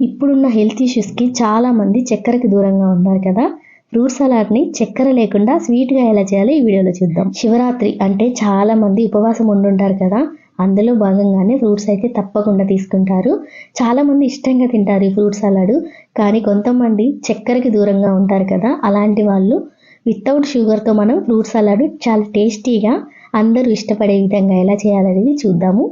ఇప్పుడున్న హెల్త్ ఇష్యూస్కి చాలామంది చక్కెరకి దూరంగా ఉన్నారు కదా. ఫ్రూట్ సలాడ్ని చక్కెర లేకుండా స్వీట్గా ఎలా చేయాలో ఈ వీడియోలో చూద్దాం. శివరాత్రి అంటే చాలామంది ఉపవాసం ఉండుంటారు కదా. అందులో భాగంగానే ఫ్రూట్స్ అయితే తప్పకుండా తీసుకుంటారు. చాలామంది ఇష్టంగా తింటారు ఈ ఫ్రూట్ సలాడ్. కానీ కొంతమంది చక్కెరకి దూరంగా ఉంటారు కదా. అలాంటి వాళ్ళు వితౌట్ షుగర్తో మనం ఫ్రూట్ సలాడ్ చాలా టేస్టీగా అందరూ ఇష్టపడే విధంగా ఎలా చేయాలనేది చూద్దాము.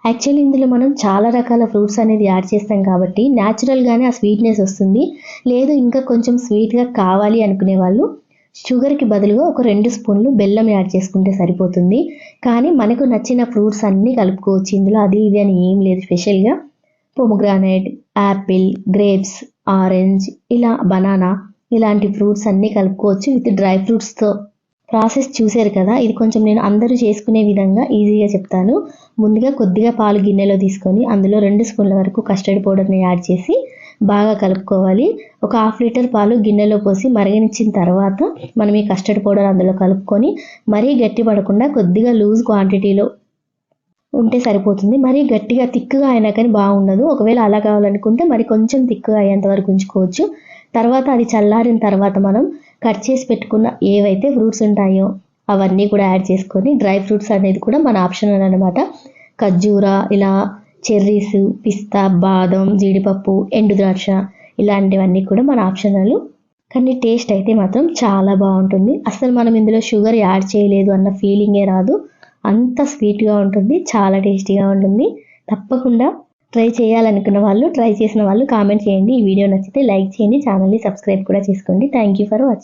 యాక్చువల్లీ ఇందులో మనం చాలా రకాల ఫ్రూట్స్ అనేది యాడ్ చేస్తాం కాబట్టి న్యాచురల్గానే ఆ స్వీట్నెస్ వస్తుంది. లేదు ఇంకా కొంచెం స్వీట్గా కావాలి అనుకునే వాళ్ళు షుగర్కి బదులుగా ఒక 2 స్పూన్లు బెల్లం యాడ్ చేసుకుంటే సరిపోతుంది. కానీ మనకు నచ్చిన ఫ్రూట్స్ అన్నీ కలుపుకోవచ్చు ఇందులో, అది ఇది అని ఏం లేదు. స్పెషల్గా పొమోగ్రానేట్, యాపిల్, గ్రేప్స్, ఆరెంజ్, ఇలా బనానా ఇలాంటి ఫ్రూట్స్ అన్నీ కలుపుకోవచ్చు విత్ డ్రై ఫ్రూట్స్తో. ప్రాసెస్ చూసారు కదా. ఇది కొంచెం నేను అందరూ చేసుకునే విధంగా ఈజీగా చెప్తాను. ముందుగా కొద్దిగా పాలు గిన్నెలో తీసుకొని అందులో 2 స్పూన్ల వరకు కస్టర్డ్ పౌడర్ని యాడ్ చేసి బాగా కలుపుకోవాలి. ఒక 1/2 లీటర్ పాలు గిన్నెలో పోసి మరగనిచ్చిన తర్వాత మనం ఈ కస్టర్డ్ పౌడర్ అందులో కలుపుకొని మరీ గట్టి పడకుండా కొద్దిగా లూజ్ క్వాంటిటీలో ఉంటే సరిపోతుంది. మరీ గట్టిగా థిక్గా అయినా కానీ బాగుండదు. ఒకవేళ అలా కావాలనుకుంటే మరి కొంచెం థిక్గా అయ్యేంత వరకు ఉంచుకోవచ్చు. తర్వాత అది చల్లారిన తర్వాత మనం కట్ చేసి పెట్టుకున్న ఏవైతే ఫ్రూట్స్ ఉంటాయో అవన్నీ కూడా యాడ్ చేసుకొని, డ్రై ఫ్రూట్స్ అనేది కూడా మన ఆప్షనల్ అనమాట. ఖర్జూర, ఇలా చెర్రీస్, పిస్తా, బాదం, జీడిపప్పు, ఎండు ద్రాక్ష ఇలాంటివన్నీ కూడా మన ఆప్షనల్. కానీ టేస్ట్ అయితే మాత్రం చాలా బాగుంటుంది. అసలు మనం ఇందులో షుగర్ యాడ్ చేయలేదు అన్న ఫీలింగే రాదు. అంత స్వీట్గా ఉంటుంది, చాలా టేస్టీగా ఉంటుంది. తప్పకుండా ట్రై చేయాలనుకున్న వాళ్ళు, ట్రై చేసిన వాళ్ళు కామెంట్ చేయండి. ఈ వీడియో నచ్చితే లైక్ చేయండి, ఛానల్ని సబ్స్క్రైబ్ కూడా చేసుకోండి. Thank you for watching.